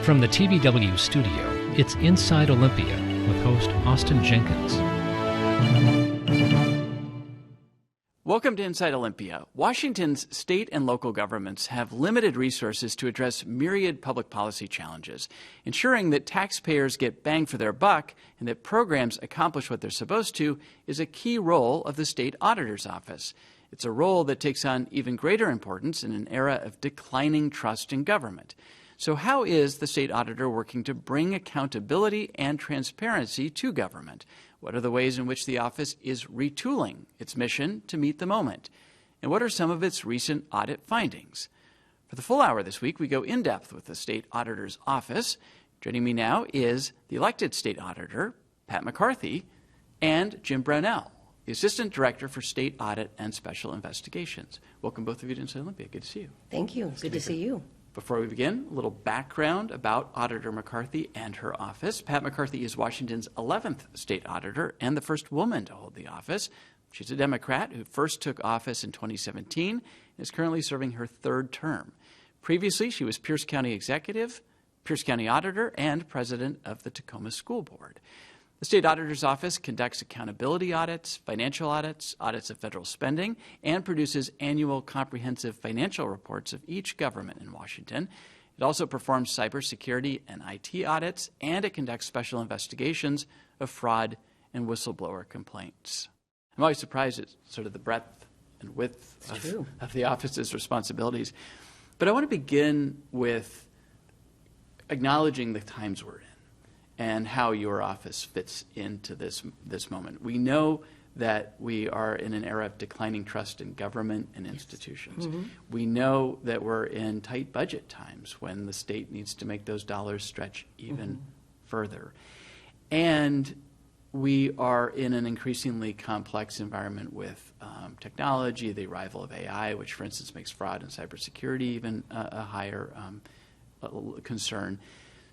From the TVW studio, it's Inside Olympia with host Austin Jenkins. Welcome to Inside Olympia. Washington's state and local governments have limited resources to address myriad public policy challenges. Ensuring that taxpayers get bang for their buck and that programs accomplish what they're supposed to is a key role of the state auditor's office. It's a role that takes on even greater importance in an era of declining trust in government. So how is the state auditor working to bring accountability and transparency to government? What are the ways in which the office is retooling its mission to meet the moment? And what are some of its recent audit findings? For the full hour this week, we go in depth with the state auditor's office. Joining me now is the elected state auditor, Pat McCarthy, and Jim Brownell, the Assistant Director for State Audit and Special Investigations. Welcome both of you to Inside Olympia. Good to see you. Thank you. Good to see you. Before we begin, a little background about Auditor McCarthy and her office. Pat McCarthy is Washington's 11th state auditor and the first woman to hold the office. She's a Democrat who first took office in 2017 and is currently serving her third term. Previously, she was Pierce County Executive, Pierce County Auditor, and President of the Tacoma School Board. The State Auditor's Office conducts accountability audits, financial audits, audits of federal spending, and produces annual comprehensive financial reports of each government in Washington. It also performs cybersecurity and IT audits, and it conducts special investigations of fraud and whistleblower complaints. I'm always surprised at sort of the breadth and width of the office's responsibilities. But I want to begin with acknowledging the times we're in and how your office fits into this moment. We know that we are in an era of declining trust in government and institutions. Mm-hmm. We know that we're in tight budget times when the state needs to make those dollars stretch even further. And we are in an increasingly complex environment with technology, the arrival of AI, which, for instance, makes fraud and cybersecurity even a higher concern.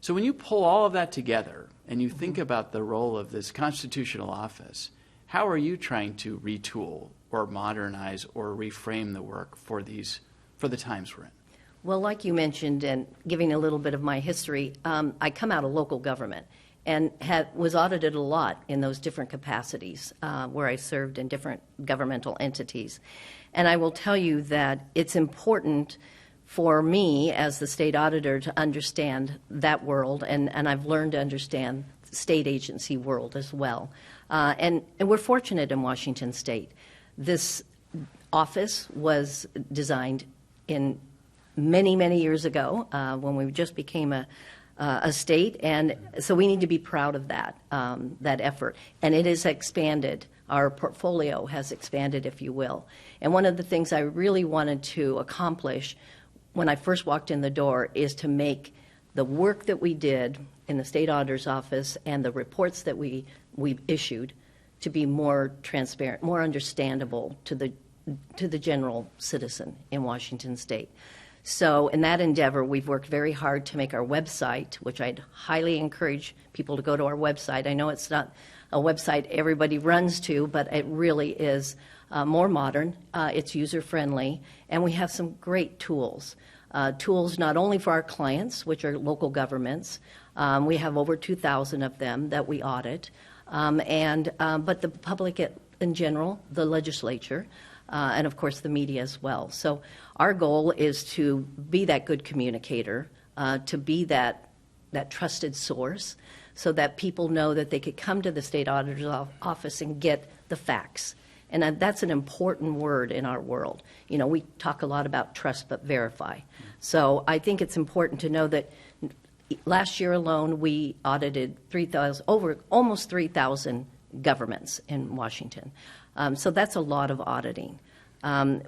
So when you pull all of that together and you think about the role of this constitutional office, how are you trying to retool or modernize or reframe the work for the times we're in? Well, like you mentioned, and giving a little bit of my history, I come out of local government and was audited a lot in those different capacities where I served in different governmental entities. And I will tell you that it's important for me as the state auditor to understand that world, and I've learned to understand the state agency world as well. And we're fortunate in Washington State. This office was designed in many, many years ago when we just became a state, and so we need to be proud of that, that effort. And it has expanded. Our portfolio has expanded, if you will. And one of the things I really wanted to accomplish when I first walked in the door is to make the work that we did in the state auditor's office and the reports that we issued to be more transparent, more understandable to the general citizen in Washington State. So in that endeavor, we've worked very hard to make our website, which I'd highly encourage people to go to our website. I know it's not a website everybody runs to, but it really is more modern, it's user-friendly, and we have some great tools. Tools not only for our clients, which are local governments. We have over 2,000 of them that we audit, but the public in general, the legislature, and of course the media as well. So our goal is to be that good communicator, to be that trusted source, so that people know that they could come to the state auditor's office and get the facts. And that's an important word in our world. You know, we talk a lot about trust but verify. So I think it's important to know that last year alone we audited almost 3,000 governments in Washington. So that's a lot of auditing.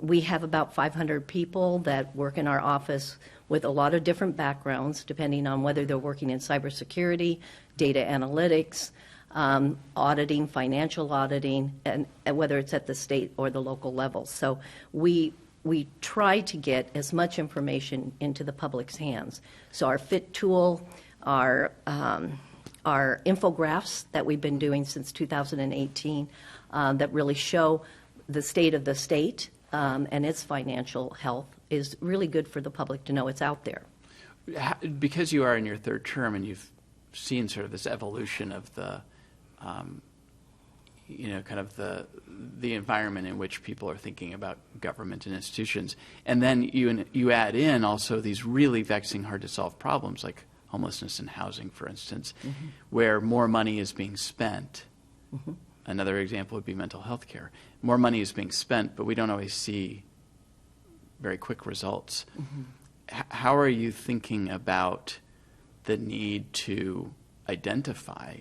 We have about 500 people that work in our office with a lot of different backgrounds, depending on whether they're working in cybersecurity, data analytics, auditing, financial auditing, and whether it's at the state or the local level. So we try to get as much information into the public's hands. So our FIT tool, our infographics that we've been doing since 2018 that really show the state of the state and its financial health is really good for the public to know it's out there. because you are in your third term and you've seen sort of this evolution of the, kind of the environment in which people are thinking about government and institutions, and then you add in also these really vexing, hard to solve problems like homelessness and housing, for instance, where more money is being spent. Another example would be mental health care. More money is being spent, but we don't always see very quick results. How are you thinking about the need to identify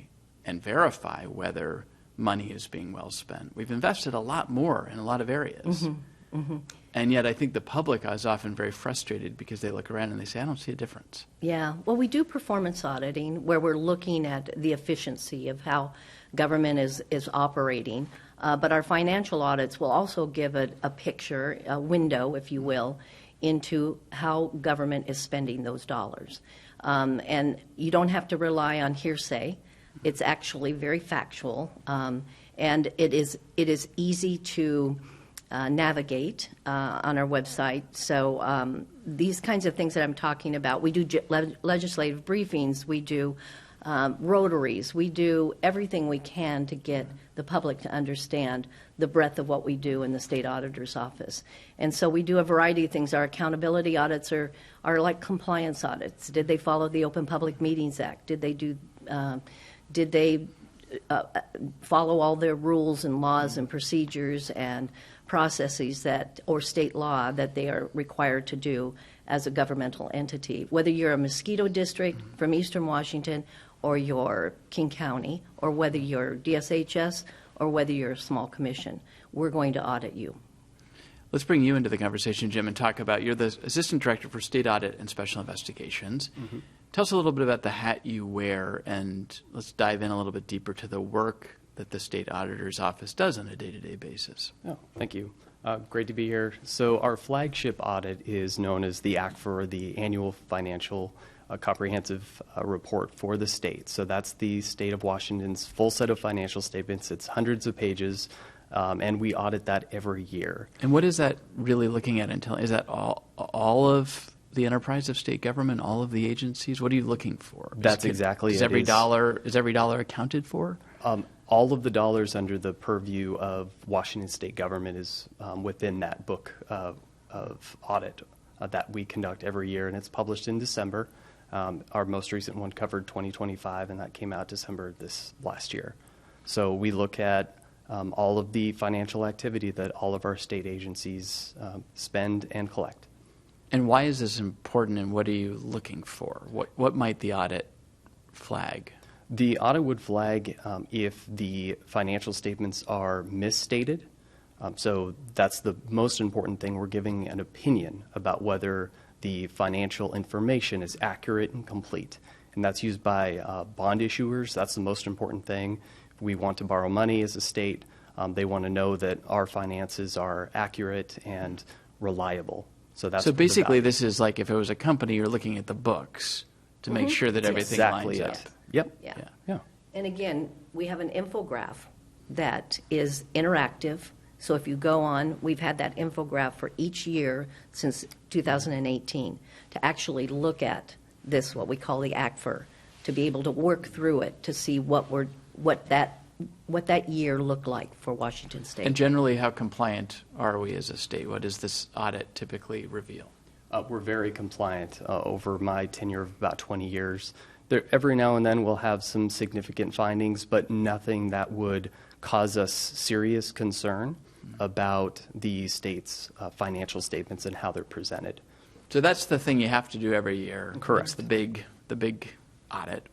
and verify whether money is being well spent? We've invested a lot more in a lot of areas. And yet I think the public is often very frustrated because they look around and they say, I don't see a difference. Yeah, well, we do performance auditing where we're looking at the efficiency of how government is operating. But our financial audits will also give a picture, a window, if you will, into how government is spending those dollars. And you don't have to rely on hearsay. It's actually very factual. And it is easy to navigate on our website. So these kinds of things that I'm talking about, we do legislative briefings, we do rotaries, we do everything we can to get the public to understand the breadth of what we do in the state auditor's office. And so we do a variety of things. Our accountability audits are like compliance audits. Did they follow the Open Public Meetings Act? Did they follow all their rules and laws and procedures and processes or state law that they are required to do as a governmental entity? Whether you're a mosquito district from Eastern Washington or you're King County, or whether you're DSHS or whether you're a small commission, we're going to audit you. Let's bring you into the conversation, Jim, and talk about, you're the Assistant Director for State Audit and Special Investigations. Tell us a little bit about the hat you wear, and let's dive in a little bit deeper to the work that the State Auditor's Office does on a day-to-day basis. Oh, thank you. Great to be here. So our flagship audit is known as the ACFR, the Annual Financial Comprehensive Report for the state. So that's the state of Washington's full set of financial statements. It's hundreds of pages, and we audit that every year. And what is that really looking at? Is that all of the enterprise of state government, all of the agencies? What are you looking for? That's exactly it. Is every dollar accounted for? All of the dollars under the purview of Washington state government is within that book of audit that we conduct every year, and it's published in December. Our most recent one covered 2025, and that came out December this last year. So we look at all of the financial activity that all of our state agencies spend and collect. And why is this important, and what are you looking for? What might the audit flag? The audit would flag if the financial statements are misstated. So that's the most important thing. We're giving an opinion about whether the financial information is accurate and complete. And that's used by bond issuers. That's the most important thing. If we want to borrow money as a state, they want to know that our finances are accurate and reliable. So basically this is like if it was a company, you're looking at the books to make sure that everything exactly lines it. up. Yep. Yeah. And again, we have an infograph that is interactive. So if you go on, we've had that infograph for each year since 2018 to actually look at this, what we call the ACFR, to be able to work through it to see what that year looked like for Washington State. And generally, how compliant are we as a state? What does this audit typically reveal? We're very compliant. Over my tenure of about 20 years, every now and then we'll have some significant findings, but nothing that would cause us serious concern about the state's financial statements and how they're presented. So that's the thing you have to do every year. Correct. That's the big audit.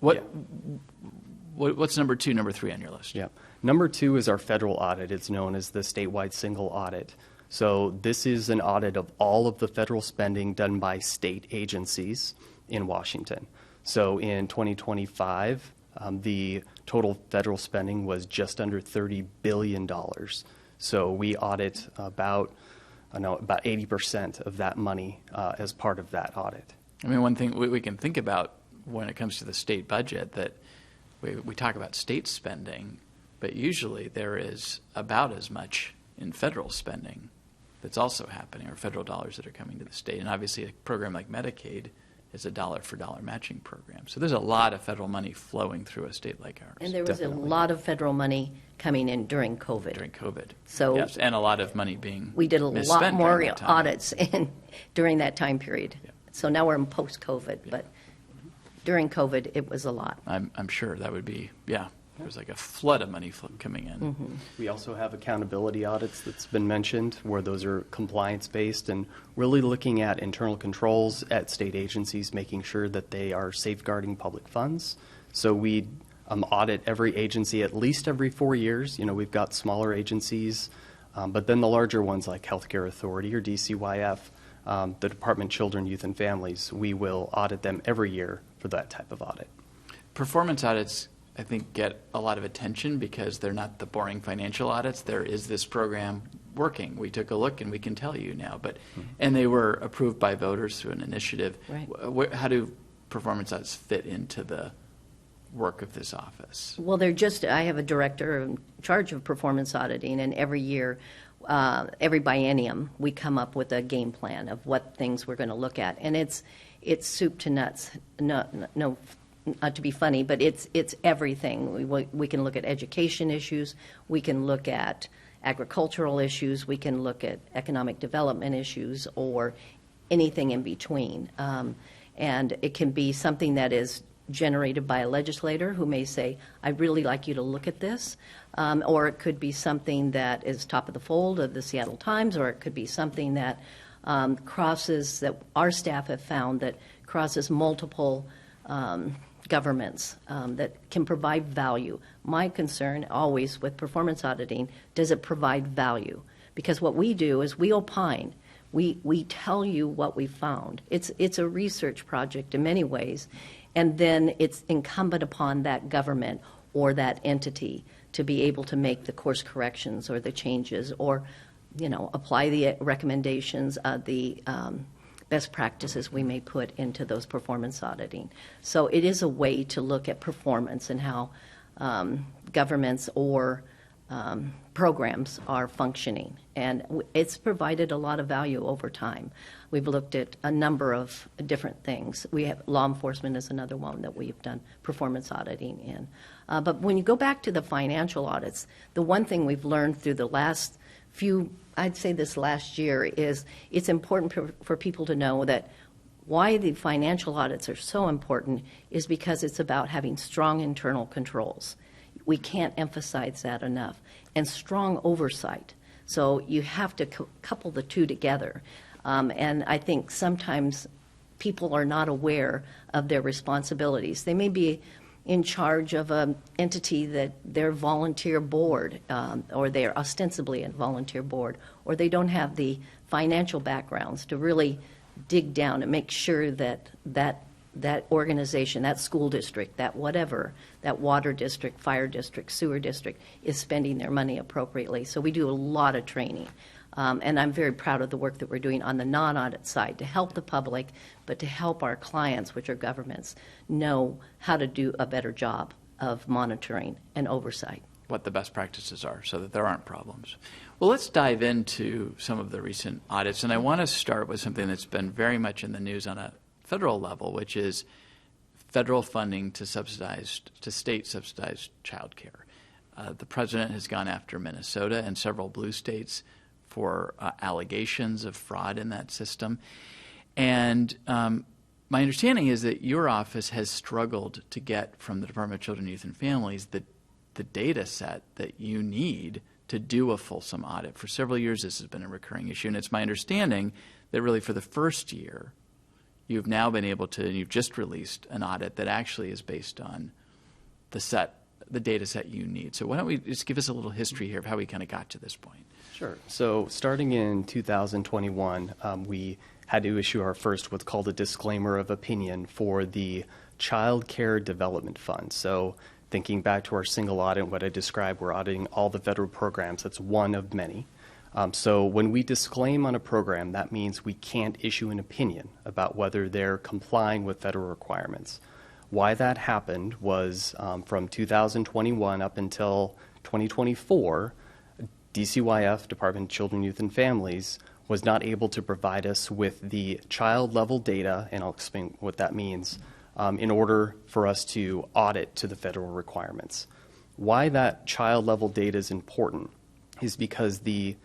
What's number 2, number 3 on your list? Yeah. Number 2 is our federal audit. It's known as the statewide single audit. So this is an audit of all of the federal spending done by state agencies in Washington. So in 2025, the total federal spending was just under $30 billion. So we audit about 80% of that money as part of that audit. I mean, one thing we can think about when it comes to the state budget, that we talk about state spending, but usually there is about as much in federal spending that's also happening, or federal dollars that are coming to the state. And obviously a program like Medicaid is a dollar-for-dollar matching program. So there's a lot of federal money flowing through a state like ours. And there was a lot of federal money coming in during COVID. During COVID. So yes, and a lot of money being we did a misspent lot more during that time. audits during that time period. Yeah. So now we're in post-COVID, but during COVID, it was a lot. I'm sure that would be, there's like a flood of money coming in. Mm-hmm. We also have accountability audits that's been mentioned, where those are compliance-based and really looking at internal controls at state agencies, making sure that they are safeguarding public funds. So we audit every agency at least every 4 years. You know, we've got smaller agencies, but then the larger ones like Healthcare Authority or DCYF, the Department of Children, Youth, and Families, we will audit them every year for that type of audit. Performance audits, I think, get a lot of attention because they're not the boring financial audits. There is this program working. We took a look and we can tell you now. And they were approved by voters through an initiative. Right. How do performance audits fit into the work of this office? Well, I have a director in charge of performance auditing, and every year, every biennium, we come up with a game plan of what things we're going to look at. And it's soup to nuts. No, not to be funny, but it's everything. We can look at education issues, we can look at agricultural issues, we can look at economic development issues, or anything in between. And it can be something that is generated by a legislator who may say, I'd really like you to look at this. Or it could be something that is top of the fold of the Seattle Times, or it could be something that crosses, that our staff have found that crosses multiple governments, that can provide value. My concern always with performance auditing, does it provide value? Because what we do is we opine. We tell you what we found. It's a research project in many ways, and then it's incumbent upon that government or that entity to be able to make the course corrections or the changes, or apply the recommendations of the best practices we may put into those performance auditing. So it is a way to look at performance and how governments or programs are functioning. And it's provided a lot of value over time. We've looked at a number of different things. We have law enforcement is another one that we've done performance auditing in. But when you go back to the financial audits, the one thing we've learned through the last I'd say this last year, is it's important for people to know that why the financial audits are so important is because it's about having strong internal controls. We can't emphasize that enough. And strong oversight. So you have to couple the two together. And I think sometimes people are not aware of their responsibilities. They may be in charge of an entity that they're volunteer board, or they're ostensibly a volunteer board, or they don't have the financial backgrounds to really dig down and make sure that that organization, that school district, that whatever, that water district, fire district, sewer district is spending their money appropriately. So we do a lot of training. And I'm very proud of the work that we're doing on the non-audit side to help the public, but to help our clients, which are governments, know how to do a better job of monitoring and oversight. What the best practices are so that there aren't problems. Well, let's dive into some of the recent audits. And I want to start with something that's been very much in the news on a federal level, which is federal funding to state-subsidized child care. The president has gone after Minnesota and several blue states for allegations of fraud in that system. And my understanding is that your office has struggled to get from the Department of Children, Youth, and Families the data set that you need to do a fulsome audit. For several years, this has been a recurring issue. And it's my understanding that really for the first year, you've now been able to, and you've just released an audit that actually is based on the data set you need. So why don't we just give us a little history here of how we kind of got to this point? Sure. So starting in 2021, we had to issue our first what's called a disclaimer of opinion for the Child Care Development Fund. So thinking back to our single audit, what I described, we're auditing all the federal programs. That's one of many. So when we disclaim on a program, that means we can't issue an opinion about whether they're complying with federal requirements. Why that happened was from 2021 up until 2024, DCYF, Department of Children, Youth, and Families, was not able to provide us with the child level data, and I'll explain what that means, in order for us to audit to the federal requirements. Why that child level data is important is because the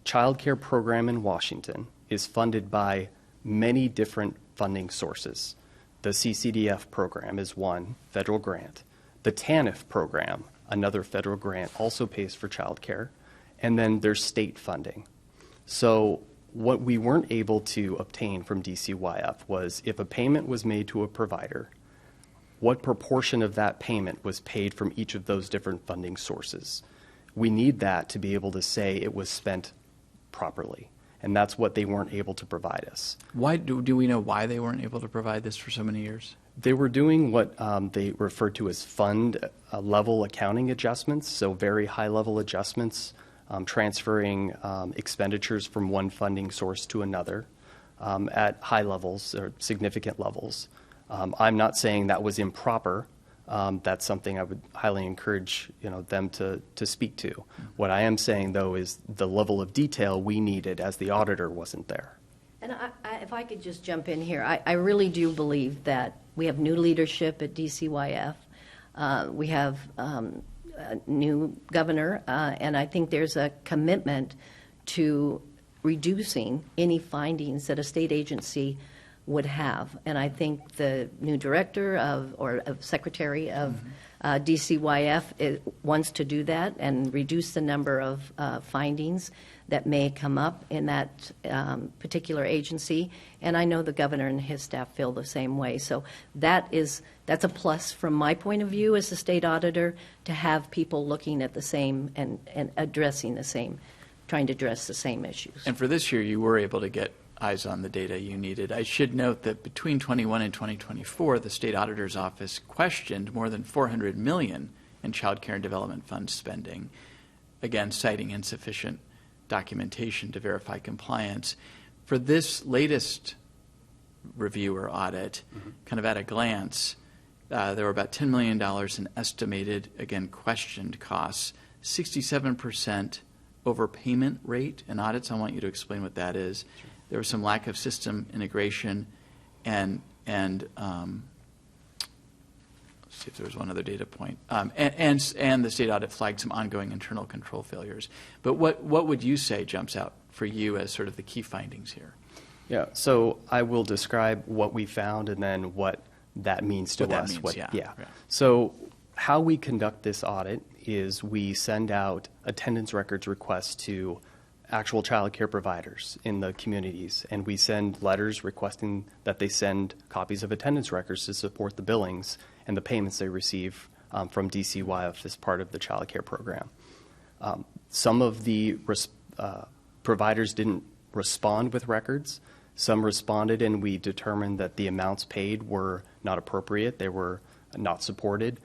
child care program in Washington is funded by many different funding sources. The CCDF program is one federal grant. The TANF program, another federal grant, also pays for child care. And then there's state funding. So what we weren't able to obtain from DCYF was if a payment was made to a provider, what proportion of that payment was paid from each of those different funding sources. We need that to be able to say it was spent properly. And that's what they weren't able to provide us. Why do we know why they weren't able to provide this for so many years? They were doing what they refer to as fund level accounting adjustments, so very high level adjustments, transferring expenditures from one funding source to another at high levels or significant levels. I'm not saying that was improper. That's something I would highly encourage them to speak to. What I am saying, though, is the level of detail we needed as the auditor wasn't there. And if I could just jump in here, I really do believe that we have new leadership at DCYF. We have a new governor, and I think there's a commitment to reducing any findings that a state agency would have. And I think the new director or secretary of DCYF wants to do that and reduce the number of findings that may come up in that particular agency. And I know the governor and his staff feel the same way. So that's a plus from my point of view as the state auditor, to have people looking at the same and addressing the same, trying to address the same issues. And for this year, you were able to get eyes on the data you needed. I should note that between 21 and 2024, the state auditor's office questioned more than $400 million in child care and development fund spending, again citing insufficient documentation to verify compliance. For this latest review or audit, kind of at a glance, there were about $10 million in estimated, again, questioned costs, 67% overpayment rate in audits. I want you to explain what that is. Sure. There was some lack of system integration, and let's see if there was one other data point. And the state audit flagged some ongoing internal control failures. But what would you say jumps out for you as sort of the key findings here? Yeah, so I will describe what we found and then what that means to us. Yeah. So how we conduct this audit is we send out attendance records requests to actual child care providers in the communities, and we send letters requesting that they send copies of attendance records to support the billings and the payments they receive from DCYF as part of the child care program. Some of the providers didn't respond with records. Some responded, and we determined that the amounts paid were not appropriate. They were not supported.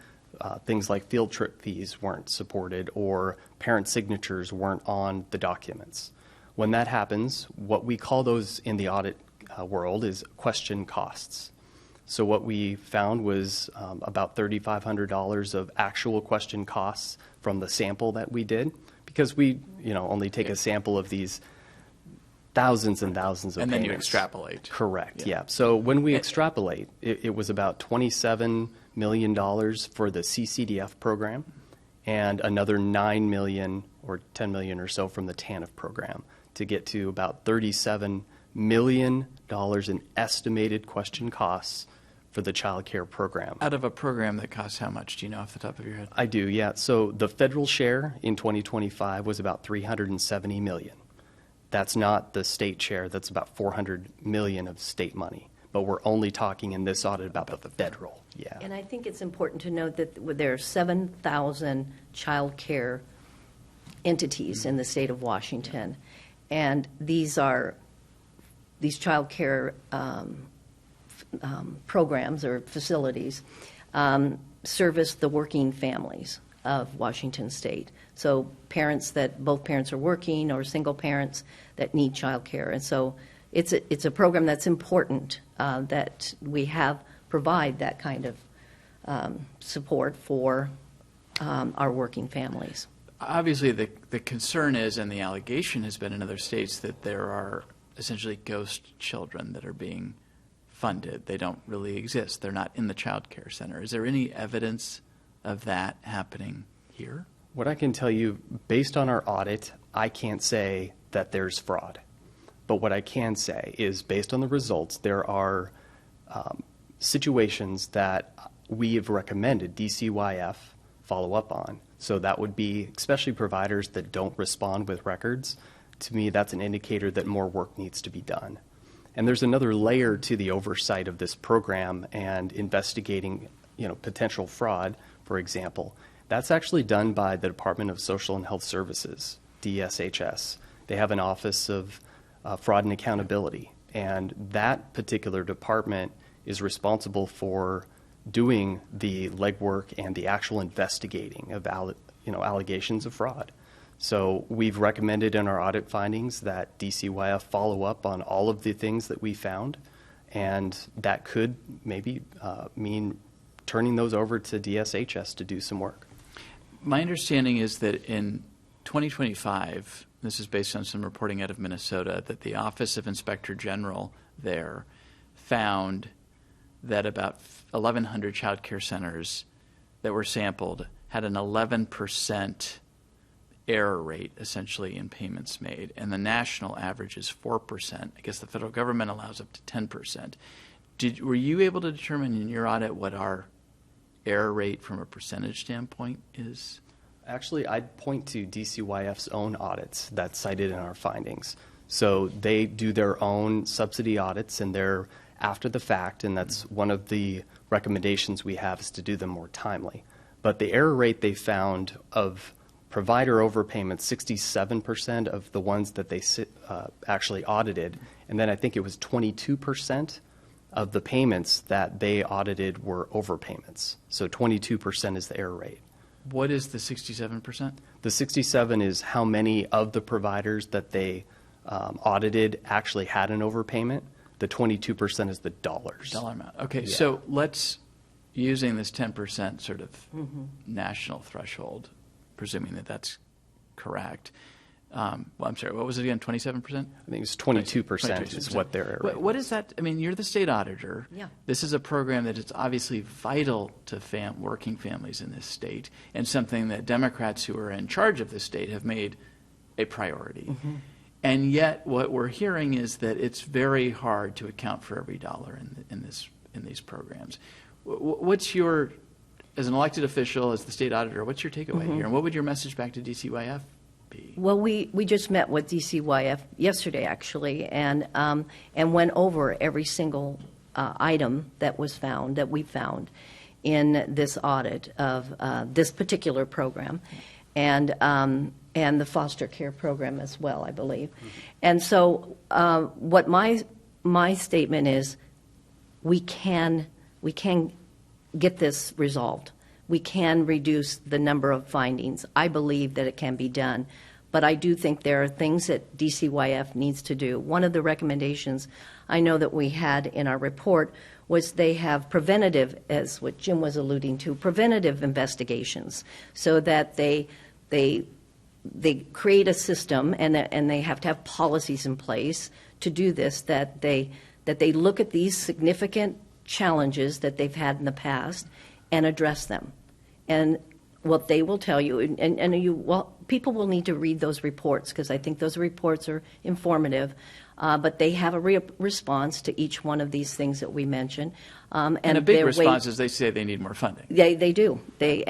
Things like field trip fees weren't supported, or parent signatures weren't on the documents. When that happens, what we call those in the audit world is question costs. So what we found was about $3,500 of actual question costs from the sample that we did, because we only take a sample of these thousands and thousands of payments. And then you extrapolate. Correct, yeah. So when we extrapolate, it was about $27 million for the CCDF program and another $9 million or $10 million or so from the TANF program to get to about $37 million in estimated question costs for the child care program. Out of a program that costs how much? Do you know off the top of your head? I do, yeah. So the federal share in 2025 was about $370 million. That's not the state share. That's about $400 million of state money. But we're only talking in this audit about the federal. Yeah. And I think it's important to note that there are 7,000 child care entities in the state of Washington. And these child care programs or facilities service the working families of Washington state. So parents that both parents are working, or single parents that need child care. And so it's a program that's important that we provide that kind of support for our working families. Obviously, the concern is, and the allegation has been in other states, that there are essentially ghost children that are being funded. They don't really exist. They're not in the child care center. Is there any evidence of that happening here? What I can tell you, based on our audit, I can't say that there's fraud. But what I can say is, based on the results, there are situations that we have recommended DCYF follow up on. So that would be especially providers that don't respond with records. To me, that's an indicator that more work needs to be done. And there's another layer to the oversight of this program and investigating, potential fraud, for example. That's actually done by the Department of Social and Health Services, DSHS. They have an Office of Fraud and Accountability, and that particular department is responsible for doing the legwork and the actual investigating of allegations of fraud. So we've recommended in our audit findings that DCYF follow up on all of the things that we found, and that could maybe mean turning those over to DSHS to do some work. My understanding is that in 2025, this is based on some reporting out of Minnesota, that the Office of Inspector General there found that about 1,100 child care centers that were sampled had an 11% error rate, essentially, in payments made, and the national average is 4%. I guess the federal government allows up to 10%. Were you able to determine in your audit what our error rate from a percentage standpoint is? Actually, I'd point to DCYF's own audits that's cited in our findings. So they do their own subsidy audits, and they're after the fact, and that's one of the recommendations we have, is to do them more timely. But the error rate they found of provider overpayments, 67% of the ones that they actually audited, and then I think it was 22% of the payments that they audited were overpayments. So 22% is the error rate. What is the 67%? The 67 is how many of the providers that they audited actually had an overpayment. The 22% is the dollars. Dollar amount. Okay, Yeah. So let's, using this 10% sort of national threshold, presuming that that's correct. Well, I'm sorry, what was it again, 27%? I think it's 22% is what their error rate What is that? I mean, you're the state auditor. Yeah. This is a program that is obviously vital to working families in this state, and something that Democrats who are in charge of the state have made a priority. And yet what we're hearing is that it's very hard to account for every dollar in these programs. What's your, as an elected official, as the state auditor, what's your takeaway here? And what would your message back to DCYF be? Well, we just met with DCYF yesterday, actually, and went over every single item that we found in this audit of this particular program, and the foster care program as well, I believe. And so what my statement is, we can get this resolved. We can reduce the number of findings. I believe that it can be done. But I do think there are things that DCYF needs to do. One of the recommendations I know that we had in our report was they have preventative, as what Jim was alluding to, preventative investigations, so that they create a system, and they have to have policies in place to do this, that they look at these significant challenges that they've had in the past and address them. And what they will tell you, people will need to read those reports, because I think those reports are informative, but they have a response to each one of these things that we mentioned. And a big response is they say they need more funding. They do. They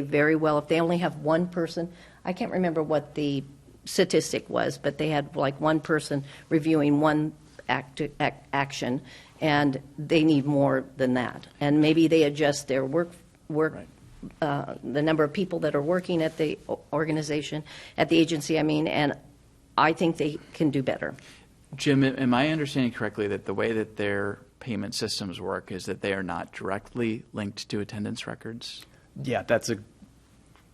very well, if they only have one person, I can't remember what the statistic was, but they had like one person reviewing one action, and they need more than that. And maybe they adjust their work Right. The number of people that are working at the organization, at the agency, and I think they can do better. Jim, am I understanding correctly that the way that their payment systems work is that they are not directly linked to attendance records? Yeah, that's a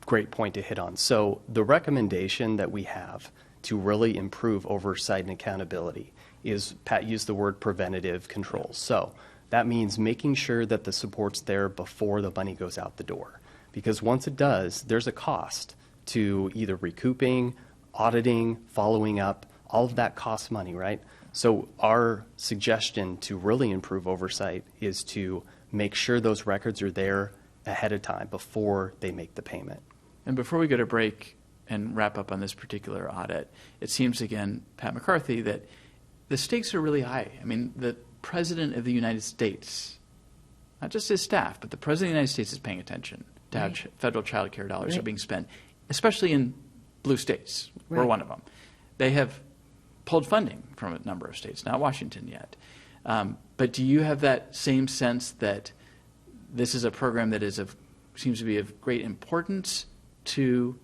great point to hit on. So the recommendation that we have to really improve oversight and accountability is, Pat used the word preventative controls. So that means making sure that the support's there before the money goes out the door. Because once it does, there's a cost to either recouping, auditing, following up. All of that costs money, right? So our suggestion to really improve oversight is to make sure those records are there ahead of time before they make the payment. And before we go to break and wrap up on this particular audit, it seems again, Pat McCarthy, that the stakes are really high. I mean, the President of the United States, not just his staff, but the President of the United States is paying attention to how federal child care dollars are being spent, especially in blue states. We're one of them. They have pulled funding from a number of states, not Washington yet. But do you have that same sense that this is a program that seems to be of great importance to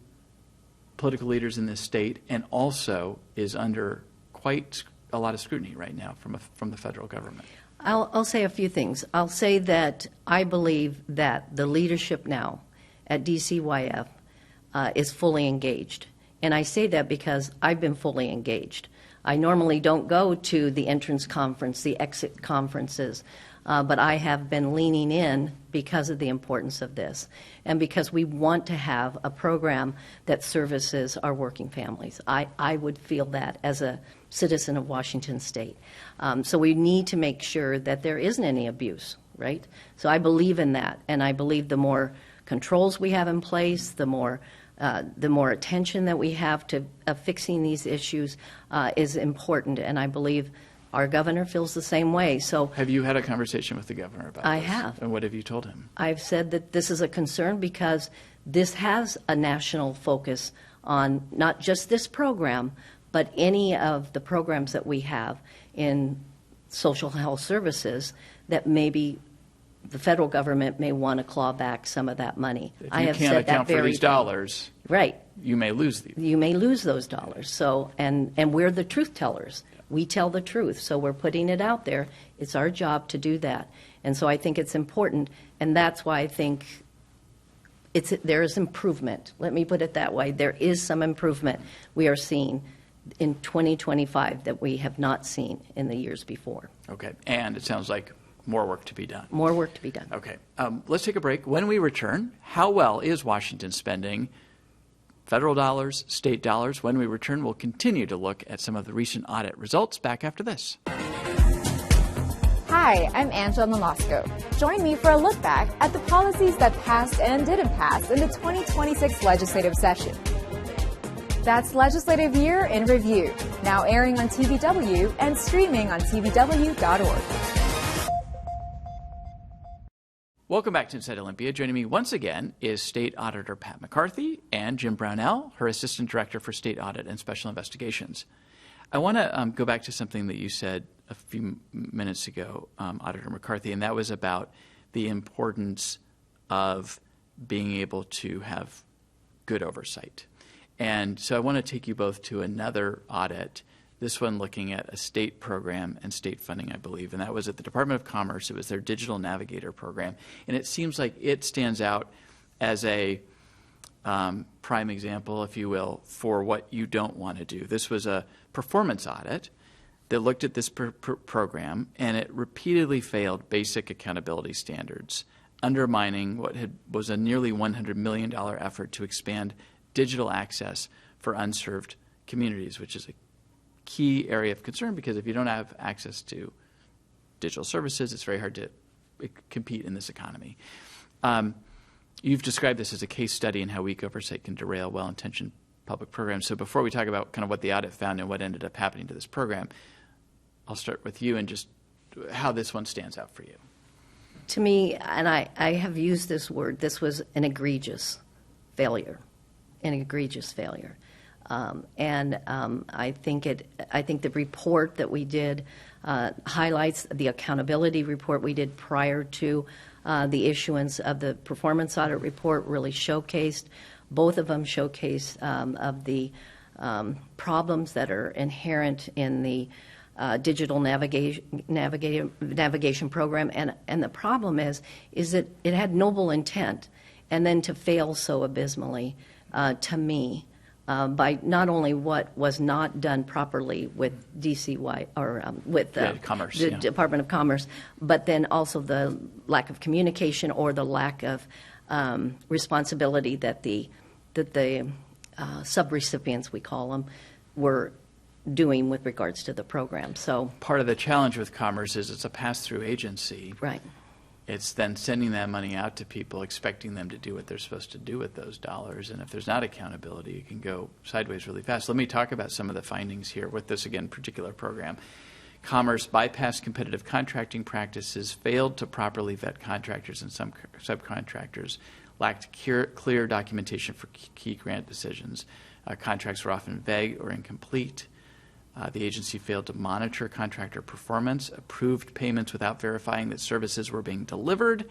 political leaders in this state, and also is under quite a lot of scrutiny right now from the federal government? I'll say a few things. I'll say that I believe that the leadership now at DCYF is fully engaged. And I say that because I've been fully engaged. I normally don't go to the entrance conference, the exit conferences, but I have been leaning in because of the importance of this and because we want to have a program that services our working families. I would feel that as a citizen of Washington State. So we need to make sure that there isn't any abuse, right? So I believe in that, and I believe the more controls we have in place, the more attention that we have to fixing these issues is important, and I believe our governor feels the same way. So, have you had a conversation with the governor about this? I have. And what have you told him? I've said that this is a concern because this has a national focus on not just this program, but any of the programs that we have in social health services that maybe the federal government may want to claw back some of that money. If you can't account for these dollars, right, you may lose these. You may lose those dollars. So, and we're the truth tellers. We tell the truth, so we're putting it out there. It's our job to do that, and so I think it's important, and that's why I think there is improvement. Let me put it that way. There is some improvement we are seeing in 2025 that we have not seen in the years before. Okay, and it sounds like more work to be done. More work to be done. Okay. Let's take a break. When we return, how well is Washington spending federal dollars, state dollars? When we return, we'll continue to look at some of the recent audit results. Back after this. Hi, I'm Angela Malasco. Join me for a look back at the policies that passed and didn't pass in the 2026 legislative session. That's Legislative Year in Review, now airing on TVW and streaming on tvw.org. Welcome back to Inside Olympia. Joining me once again is State Auditor Pat McCarthy and Jim Brownell, her Assistant Director for State Audit and Special Investigations. I want to go back to something that you said a few minutes ago, Auditor McCarthy, and that was about the importance of being able to have good oversight. And so I want to take you both to another audit, this one looking at a state program and state funding, I believe, and that was at the Department of Commerce. It was their Digital Navigator program, and it seems like it stands out as a prime example, if you will, for what you don't want to do. This was a performance audit that looked at this program, and it repeatedly failed basic accountability standards, undermining what was a nearly $100 million effort to expand digital access for unserved communities, which is a key area of concern because if you don't have access to digital services, it's very hard to compete in this economy. You've described this as a case study in how weak oversight can derail well-intentioned public programs. So before we talk about kind of what the audit found and what ended up happening to this program, I'll start with you and just how this one stands out for you. To me, and I have used this word, this was an egregious failure. I think the report that we did highlights the accountability report we did prior to the issuance of the performance audit report. Really showcased, both of them showcased of the problems that are inherent in the digital navigation program, and the problem is that it had noble intent, and then to fail so abysmally, to me. By not only what was not done properly with DCY or with Commerce, the Department of Commerce, but then also the lack of communication or the lack of responsibility that the subrecipients, we call them, were doing with regards to the program. So Part of the challenge with Commerce is it's a pass-through agency. right. It's then sending that money out to people, expecting them to do what they're supposed to do with those dollars. And if there's not accountability, it can go sideways really fast. Let me talk about some of the findings here with this, again, particular program. Commerce bypassed competitive contracting practices, failed to properly vet contractors and some subcontractors, lacked clear documentation for key grant decisions. Contracts were often vague or incomplete. The agency failed to monitor contractor performance, approved payments without verifying that services were being delivered.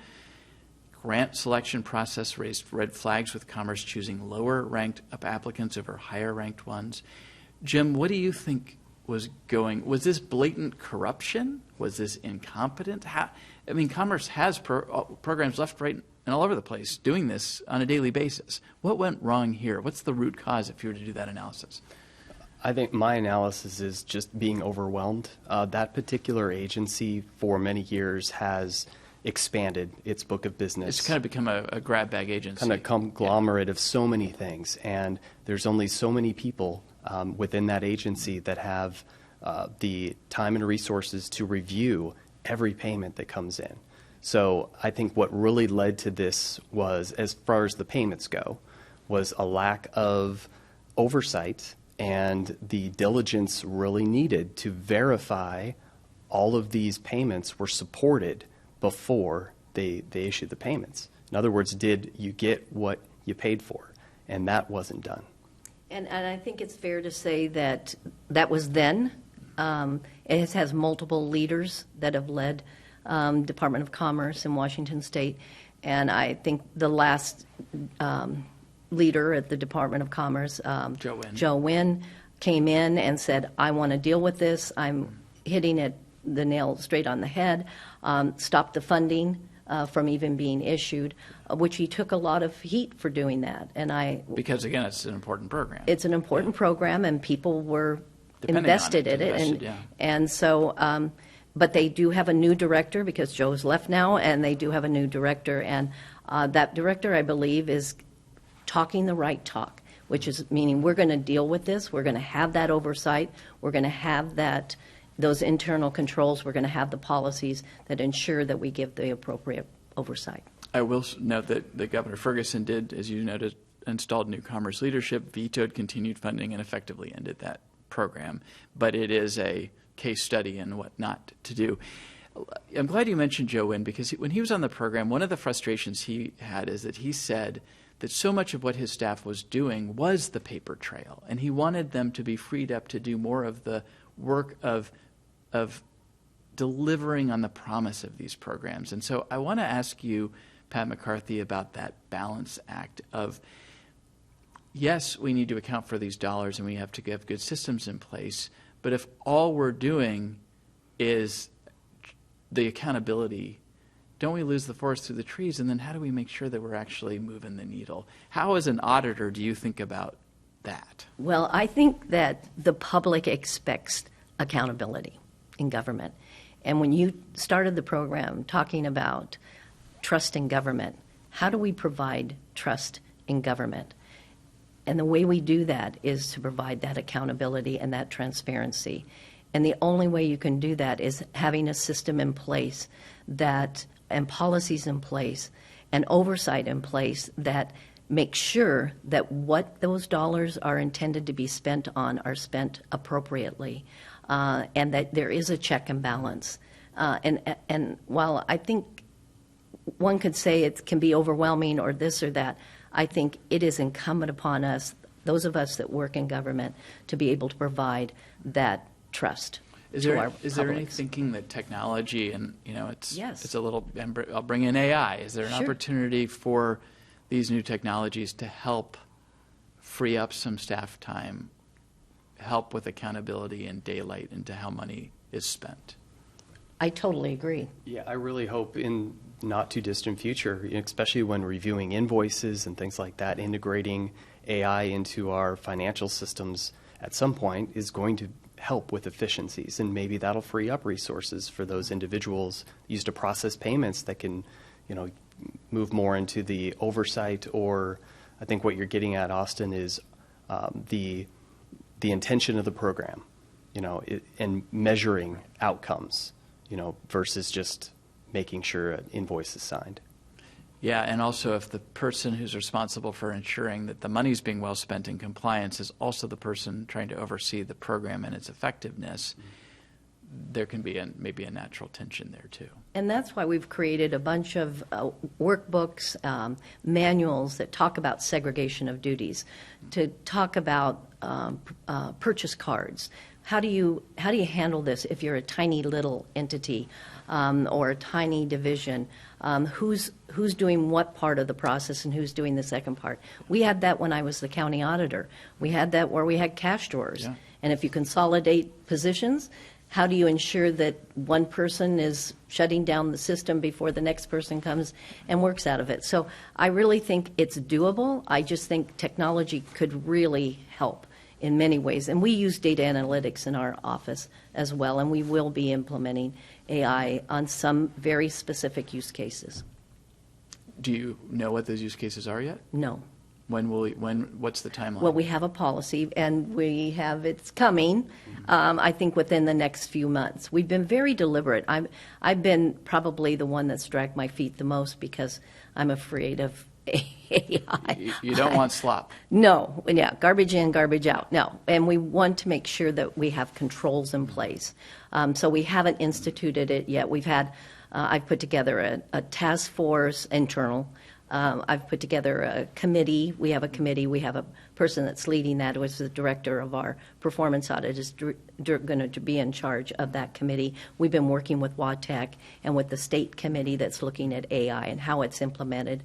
Grant selection process raised red flags with Commerce choosing lower-ranked applicants over higher-ranked ones. Jim, what do you think was this blatant corruption? Was this incompetent? Commerce has programs left, right, and all over the place doing this on a daily basis. What went wrong here? What's the root cause if you were to do that analysis? I think my analysis is just being overwhelmed. That particular agency for many years has expanded its book of business. It's kind of become a grab bag agency. Kind of conglomerate of so many things. And there's only so many people within that agency that have the time and resources to review every payment that comes in. So I think what really led to this was, as far as the payments go, was a lack of oversight and the diligence really needed to verify all of these payments were supported before they issued the payments. In other words, did you get what you paid for? And that wasn't done. And I think it's fair to say that that was then. It has multiple leaders that have led Department of Commerce in Washington State. And I think the last leader at the Department of Commerce, Joe Wynn, came in and said, I want to deal with this. I'm hitting it the nail straight on the head. Stop the funding from even being issued, which he took a lot of heat for doing that. Because, again, it's an important program. It's an important program, and people were Depending invested on it, in it. yeah. And so, but they do have a new director because Joe's left now, and they do have a new director. And that director, I believe, is talking the right talk, which is meaning we're going to deal with this. We're going to have that oversight. We're going to have those internal controls. We're going to have the policies that ensure that we give the appropriate oversight. I will note that Governor Ferguson did, as you noted, installed new commerce leadership, vetoed continued funding, and effectively ended that program. But it is a case study in what not to do. I'm glad you mentioned Joe Wynn, because when he was on the program, one of the frustrations he had is that he said that so much of what his staff was doing was the paper trail, and he wanted them to be freed up to do more of the work of delivering on the promise of these programs. And so I want to ask you, Pat McCarthy, about that balance act of, yes, we need to account for these dollars and we have to have good systems in place, but if all we're doing is the accountability, don't we lose the forest through the trees? And then how do we make sure that we're actually moving the needle? How, as an auditor, do you think about that? Well, I think that the public expects accountability in government. And when you started the program talking about trust in government, how do we provide trust in government? And the way we do that is to provide that accountability and that transparency. And the only way you can do that is having a system in place and policies in place and oversight in place that make sure that what those dollars are intended to be spent on are spent appropriately, and that there is a check and balance. And while I think one could say it can be overwhelming or this or that, I think it is incumbent upon us, those of us that work in government, to be able to provide that trust. Is there any thinking that technology and, Yes. it's a little, I'll bring in AI. Is there an Sure. opportunity for these new technologies to help free up some staff time, help with accountability and daylight into how money is spent? I totally agree. Yeah, I really hope in not too distant future, especially when reviewing invoices and things like that, integrating AI into our financial systems at some point is going to help with efficiencies, and maybe that'll free up resources for those individuals used to process payments that can, move more into the oversight. Or I think what you're getting at, Austin, is the intention of the program, and measuring outcomes, versus just making sure an invoice is signed. Yeah, and also if the person who's responsible for ensuring that the money's being well spent in compliance is also the person trying to oversee the program and its effectiveness, there can be maybe a natural tension there too. And that's why we've created a bunch of workbooks, manuals that talk about segregation of duties, to talk about purchase cards. How do you handle this if you're a tiny little entity or a tiny division? Who's doing what part of the process and who's doing the second part? We had that when I was the county auditor. We had that where we had cash drawers. Yeah. And if you consolidate positions, how do you ensure that one person is shutting down the system before the next person comes and works out of it? So I really think it's doable. I just think technology could really help in many ways. And we use data analytics in our office as well, and we will be implementing AI on some very specific use cases. Do you know what those use cases are yet? No. What's the timeline? Well, we have a policy, and it's coming, I think, within the next few months. We've been very deliberate. I've been probably the one that's dragged my feet the most because I'm afraid of AI. You don't want slop. No, yeah, garbage in, garbage out. No, and we want to make sure that we have controls in place. So we haven't instituted it yet. I've put together a task force, internal. I've put together a committee. We have a committee. We have a person that's leading that, who is the director of our performance audit, is going to be in charge of that committee. We've been working with WATEC and with the state committee that's looking at AI and how it's implemented.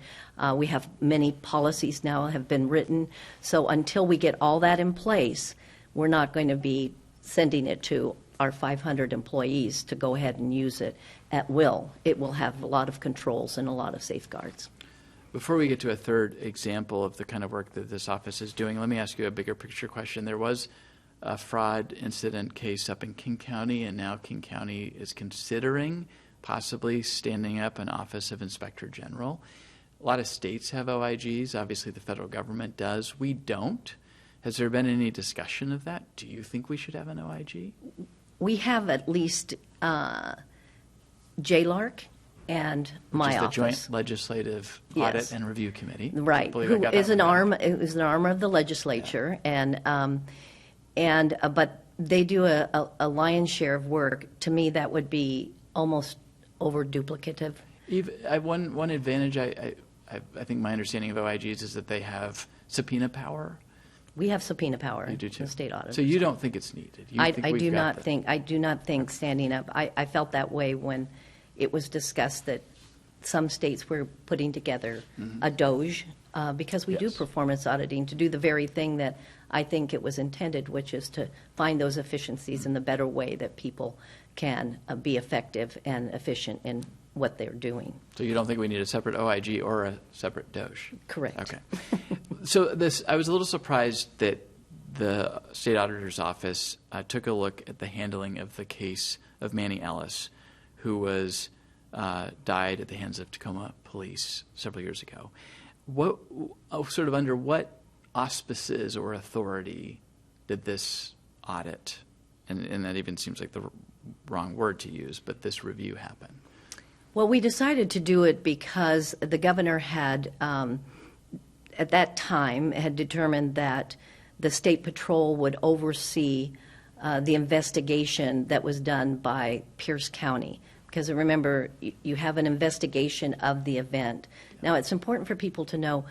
We have many policies now have been written. So until we get all that in place, we're not going to be sending it to our 500 employees to go ahead and use it at will. It will have a lot of controls and a lot of safeguards. Before we get to a third example of the kind of work that this office is doing, let me ask you a bigger picture question. There was a fraud incident case up in King County, and now King County is considering possibly standing up an Office of Inspector General. A lot of states have OIGs. Obviously, the federal government does. We don't. Has there been any discussion of that? Do you think we should have an OIG? We have at least JLARC and my office. Which is the Joint Legislative Audit and Review Committee. Right, who is an arm of the legislature, yeah. But they do a lion's share of work. To me, that would be almost over duplicative. One advantage, I think my understanding of OIGs is that they have subpoena power. We have subpoena power. You do too. In the state audit. So you don't think it's needed? I do not think standing up. I felt that way when it was discussed that some states were putting together a DOJ because we do performance auditing to do the very thing that I think it was intended, which is to find those efficiencies in the better way that people can be effective and efficient in what they're doing. So you don't think we need a separate OIG or a separate DOJ? Correct. Okay. So I was a little surprised that the state auditor's office took a look at the handling of the case of Manny Ellis, who was died at the hands of Tacoma police several years ago. Under what auspices or authority did this audit, and that even seems like the wrong word to use, but this review happen? Well, we decided to do it because the governor had, at that time, had determined that the State Patrol would oversee the investigation that was done by Pierce County. Because remember, you have an investigation of the event. Now, it's important for people to know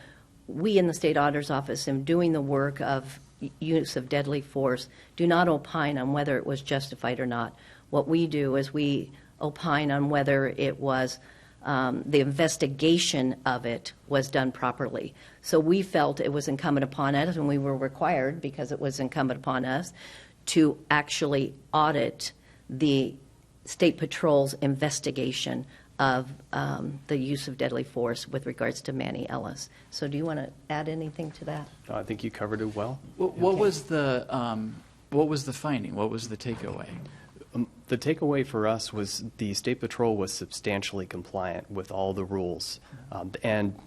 we in the State Auditor's Office, in doing the work of use of deadly force, do not opine on whether it was justified or not. What we do is we opine on whether it was the investigation of it was done properly. So we felt it was incumbent upon us, and we were required, because it was incumbent upon us, to actually audit the State Patrol's investigation of the use of deadly force with regards to Manny Ellis. So do you want to add anything to that? I think you covered it well. What was the finding? What was the takeaway? The takeaway for us was the State Patrol was substantially compliant with all the rules. And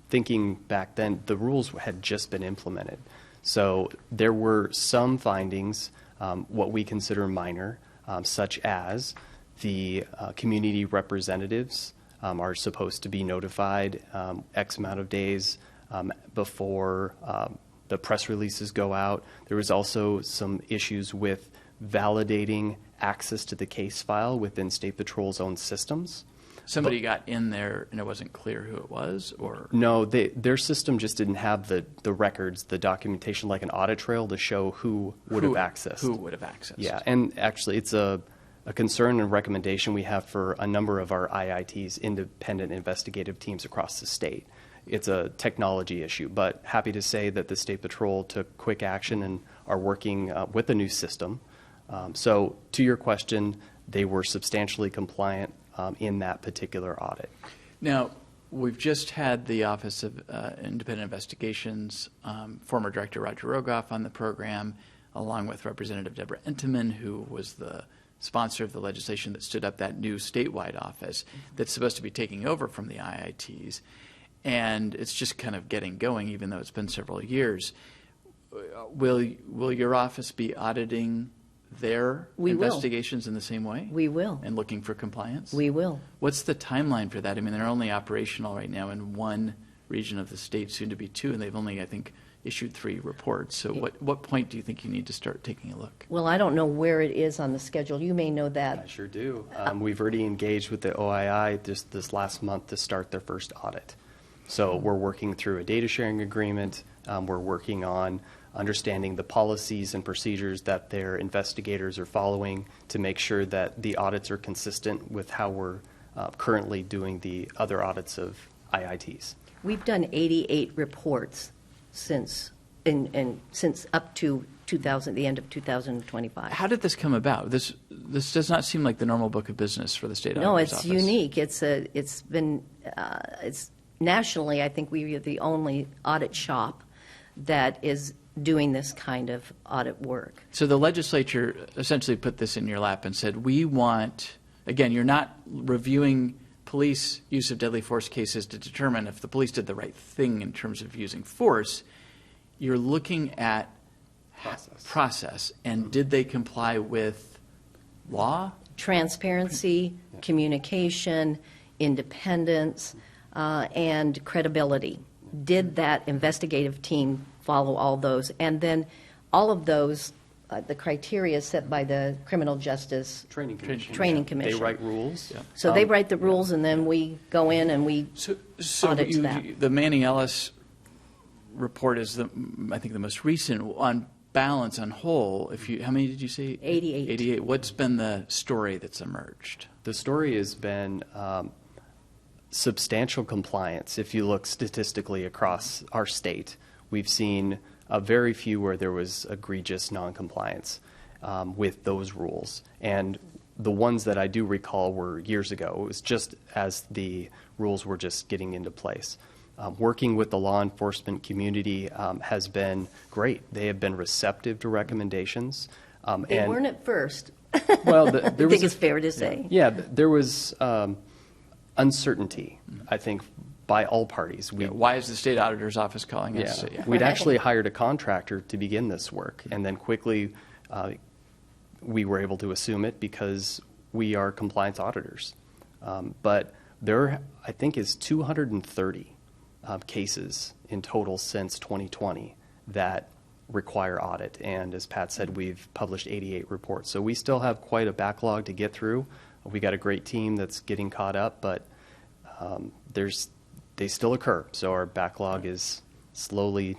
thinking back then, the rules had just been implemented. So there were some findings, what we consider minor, such as the community representatives are supposed to be notified X amount of days before the press releases go out. There was also some issues with validating access to the case file within State Patrol's own systems. Somebody got in there and it wasn't clear who it was, or? No, their system just didn't have the records, the documentation, like an audit trail to show who would have accessed. Who would have accessed. Yeah, and actually it's a concern and recommendation we have for a number of our IITs, independent investigative teams across the state. It's a technology issue, but happy to say that the State Patrol took quick action and are working with a new system. So to your question, they were substantially compliant in that particular audit. Now, we've just had the Office of Independent Investigations, former Director Roger Rogoff on the program, along with Representative Deborah Entenman, who was the sponsor of the legislation that stood up that new statewide office that's supposed to be taking over from the IITs. And it's just kind of getting going, even though it's been several years. Will your office be auditing their investigations in the same way? We will. And looking for compliance? We will. What's the timeline for that? I mean, they're only operational right now in one region of the state, soon to be two, and they've only, I think, issued 3 reports. So what point do you think you need to start taking a look? Well, I don't know where it is on the schedule. You may know that. I sure do. We've already engaged with the OII this last month to start their first audit. So we're working through a data sharing agreement. We're working on understanding the policies and procedures that their investigators are following to make sure that the audits are consistent with how we're currently doing the other audits of IITs. We've done 88 reports since up to the end of 2025. How did this come about? This does not seem like the normal book of business for the state auditor's No, office. it's unique. It's nationally, I think we are the only audit shop that is doing this kind of audit work. So the legislature essentially put this in your lap and said, we want, again, you're not reviewing police use of deadly force cases to determine if the police did the right thing in terms of using force. You're looking at process and did they comply with law? Transparency, communication, independence, and credibility. Did that investigative team follow all those? And then all of those, the criteria set by the Criminal Justice Training Commission. Commission. They write rules. Yeah. So they write the rules, and then we go in and we audit that. The Manning Ellis report is, I think, the most recent. On balance, on whole, how many did you say? 88. 88. What's been the story that's emerged? The story has been substantial compliance. If you look statistically across our state, we've seen very few where there was egregious noncompliance with those rules. And the ones that I do recall were years ago. It was just as the rules were just getting into place. Working with the law enforcement community has been great. They have been receptive to recommendations. They weren't at first. Well, I think it's fair to say. Yeah, there was uncertainty, I think, by all parties. Why is the state auditor's office calling us? Yeah. We'd actually hired a contractor to begin this work, and then quickly we were able to assume it because we are compliance auditors. But there, I think, is 230 cases in total since 2020 that require audit. And as Pat said, we've published 88 reports. So we still have quite a backlog to get through. We got a great team that's getting caught up, but they still occur. So our backlog is slowly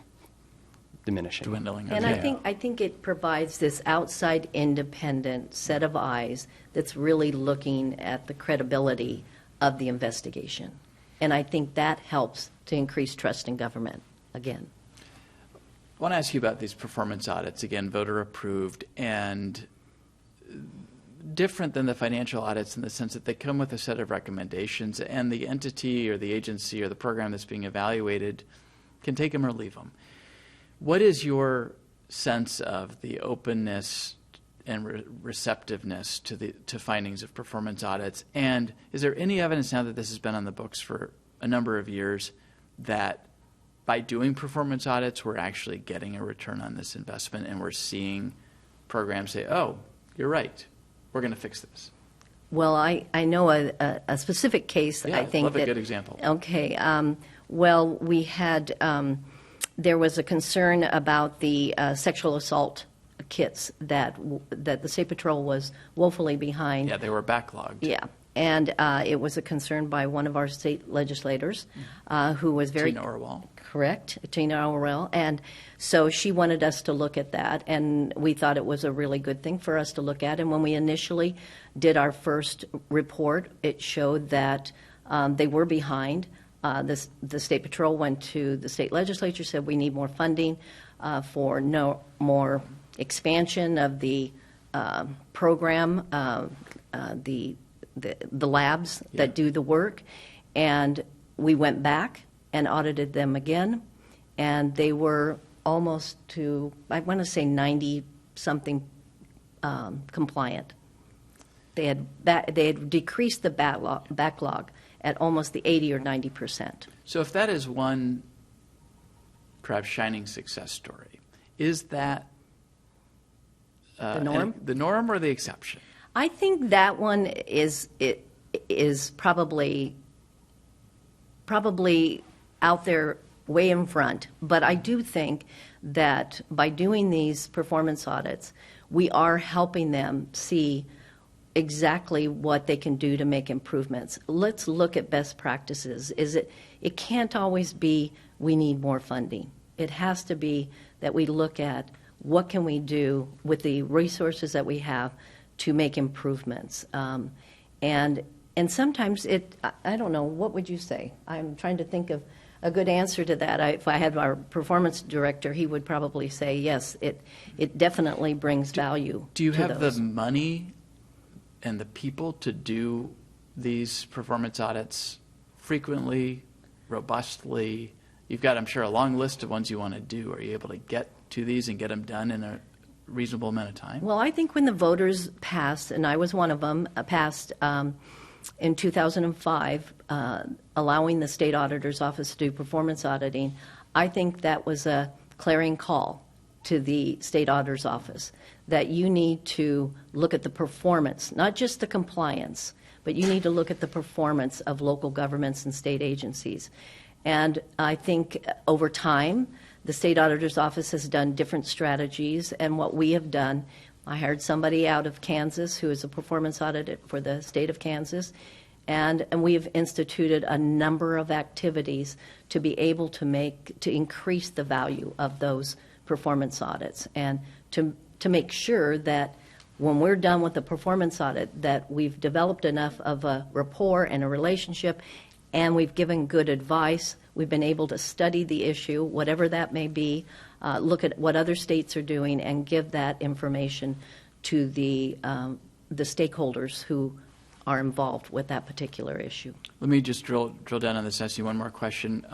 diminishing. Dwindling. And Okay. I think it provides this outside independent set of eyes that's really looking at the credibility of the investigation. And I think that helps to increase trust in government again. I want to ask you about these performance audits, again, voter approved, and different than the financial audits in the sense that they come with a set of recommendations, and the entity or the agency or the program that's being evaluated can take them or leave them. What is your sense of the openness and receptiveness to findings of performance audits? And is there any evidence now that this has been on the books for a number of years that by doing performance audits, we're actually getting a return on this investment, and we're seeing programs say, oh, you're right, we're going to fix this? Well, I know a specific case. Yeah, I think love that, a good example. Okay. Well, we had there was a concern about the sexual assault kits that the State Patrol was woefully behind. Yeah, they were backlogged. Yeah. And it was a concern by one of our state legislators who was very... Tina Orwell. Correct, Tina Orwell. And so she wanted us to look at that, and we thought it was a really good thing for us to look at. And when we initially did our first report, it showed that they were behind. The State Patrol went to the state legislature, said we need more funding for no more expansion of the program, the labs that do the work. And we went back and audited them again, and they were almost to, I want to say 90-something compliant. They had decreased the backlog at almost the 80 or 90%. So if that is one perhaps shining success story, is that The norm? The norm or the exception? I think that one is probably out there way in front. But I do think that by doing these performance audits, we are helping them see exactly what they can do to make improvements. Let's look at best practices. It can't always be we need more funding. It has to be that we look at what can we do with the resources that we have to make improvements. And sometimes I don't know, what would you say? I'm trying to think of a good answer to that. If I had our performance director, he would probably say, yes, it definitely brings value. Do you to have those. the money and the people to do these performance audits frequently, robustly? You've got, I'm sure, a long list of ones you want to do. Are you able to get to these and get them done in a reasonable amount of time? Well, I think when the voters passed, and I was one of them, passed in 2005, allowing the state auditor's office to do performance auditing, I think that was a clarion call to the state auditor's office that you need to look at the performance, not just the compliance, but you need to look at the performance of local governments and state agencies. And I think over time, the state auditor's office has done different strategies, and what we have done, I hired somebody out of Kansas who is a performance auditor for the state of Kansas, and we have instituted a number of activities to be able to increase the value of those performance audits, and to make sure that when we're done with the performance audit that we've developed enough of a rapport and a relationship, and we've given good advice. We've been able to study the issue, whatever that may be, look at what other states are doing, and give that information to the stakeholders who are involved with that particular issue. Let me just drill down on this and ask you one more question.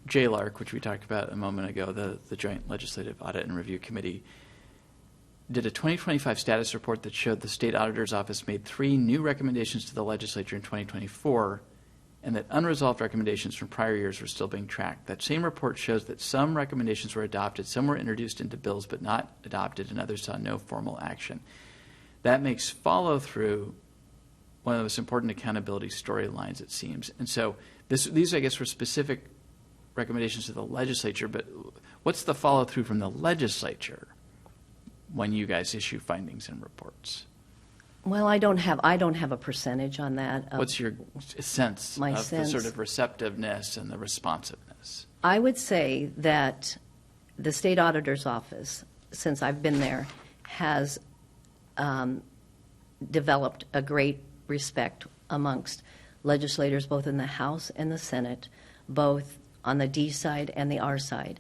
JLARC, which we talked about a moment ago, the Joint Legislative Audit and Review Committee, did a 2025 status report that showed the state auditor's office made 3 new recommendations to the legislature in 2024, and that unresolved recommendations from prior years were still being tracked. That same report shows that some recommendations were adopted, some were introduced into bills but not adopted, and others saw no formal action. That makes follow-through one of the most important accountability storylines, it seems. And so these, I guess, were specific recommendations to the legislature, but what's the follow-through from the legislature when you guys issue findings and reports? Well, I don't have a percentage on that. What's your sense My of sense, the sort of receptiveness and the responsiveness? I would say that the state auditor's office, since I've been there, has developed a great respect amongst legislators both in the House and the Senate, both on the D side and the R side.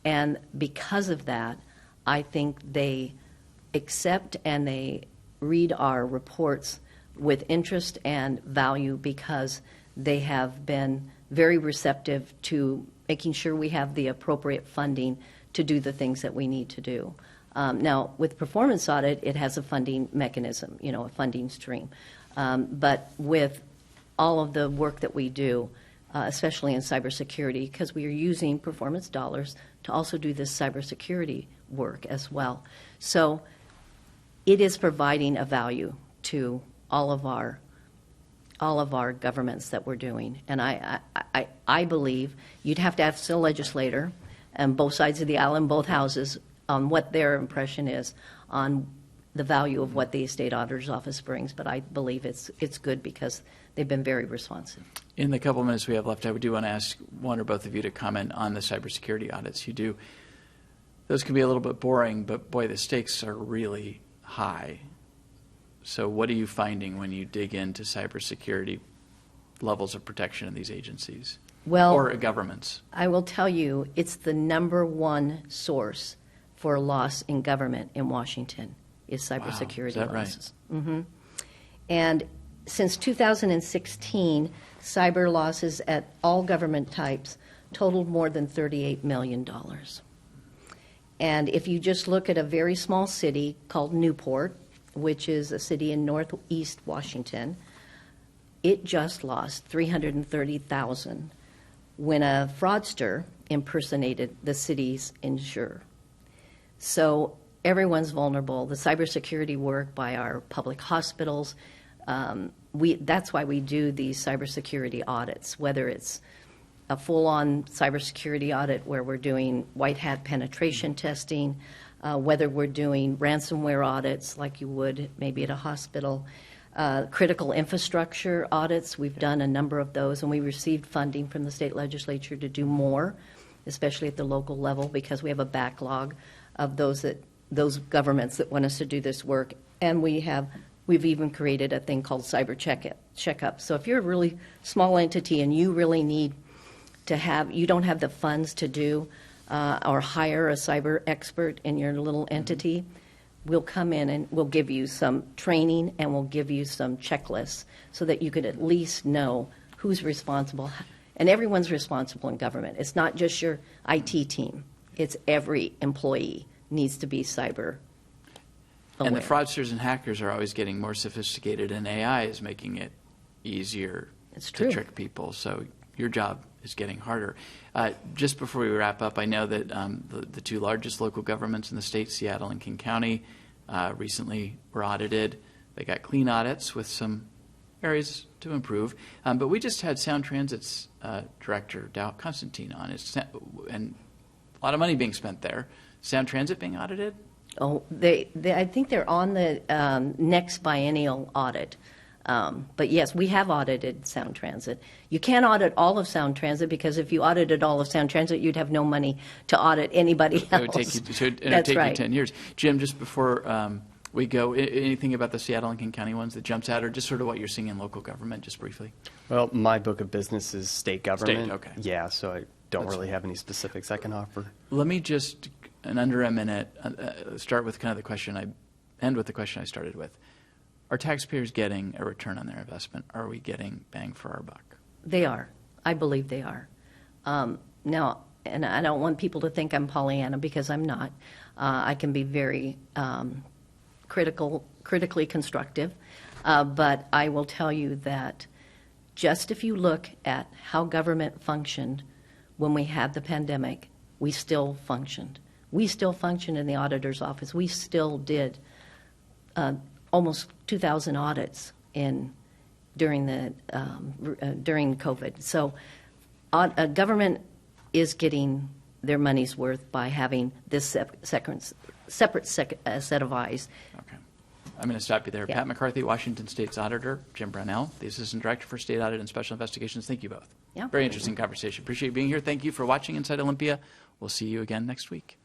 And because of that, I think they accept and they read our reports with interest and value because they have been very receptive to making sure we have the appropriate funding to do the things that we need to do. Now, with performance audit, it has a funding mechanism, a funding stream. But with all of the work that we do, especially in cybersecurity, because we are using performance dollars to also do this cybersecurity work as well. So it is providing a value to all of our governments that we're doing. And I believe you'd have to ask the legislator and both sides of the aisle in both houses on what their impression is on the value of what the state auditor's office brings. But I believe it's good because they've been very responsive. In the couple minutes we have left, I do want to ask one or both of you to comment on the cybersecurity audits you do. Those can be a little bit boring, but boy, the stakes are really high. So what are you finding when you dig into cybersecurity levels of protection in these agencies or governments? I will tell you, it's the number one source for loss in government in Washington is cybersecurity losses. Right? Mm-hmm. And since 2016, cyber losses at all government types totaled more than $38 million. And if you just look at a very small city called Newport, which is a city in northeast Washington, it just lost $330,000 when a fraudster impersonated the city's insurer. So everyone's vulnerable. The cybersecurity work by our public hospitals, that's why we do these cybersecurity audits, whether it's a full-on cybersecurity audit where we're doing white hat penetration testing, whether we're doing ransomware audits like you would maybe at a hospital, critical infrastructure audits. We've done a number of those, and we received funding from the state legislature to do more, especially at the local level, because we have a backlog of those governments that want us to do this work. And we've even created a thing called cyber checkup. So if you're a really small entity and you really need to you don't have the funds to do or hire a cyber expert in your little entity, we'll come in and we'll give you some training and we'll give you some checklists so that you could at least know who's responsible. And everyone's responsible in government. It's not just your IT team. It's every employee needs to be cyber aware. And the fraudsters and hackers are always getting more sophisticated, and AI is making it easier to trick people. So your job is getting harder. Just before we wrap up, I know that the two largest local governments in the state, Seattle and King County, recently were audited. They got clean audits with some areas to improve. But we just had Sound Transit's director, Dow Constantine, on it, and a lot of money being spent there. Sound Transit being audited? Oh, I think they're on the next biennial audit. But yes, we have audited Sound Transit. You can't audit all of Sound Transit because if you audited all of Sound Transit, you'd have no money to audit anybody else. It would take you 10 years. Jim, just before we go, anything about the Seattle and King County ones that jumps out, or just sort of what you're seeing in local government, just briefly? Well, my book of business is state government. State, okay. Yeah, so I don't really have any specifics I can offer. Let me just, in under a minute, start with kind of the question end with the question I started with. Are taxpayers getting a return on their investment? Are we getting bang for our buck? They are. I believe they are. Now, and I don't want people to think I'm Pollyanna because I'm not. I can be very critically constructive. But I will tell you that just if you look at how government functioned when we had the pandemic, we still functioned. We still functioned in the auditor's office. We still did almost 2,000 audits during COVID. So government is getting their money's worth by having this separate set of eyes. Okay. I'm going to stop you there. Yeah. Pat McCarthy, Washington State's Auditor, Jim Brownell, the Assistant Director for State Audit and Special Investigations. Thank you both. Yeah. Very interesting conversation. Appreciate you being here. Thank you for watching Inside Olympia. We'll see you again next week.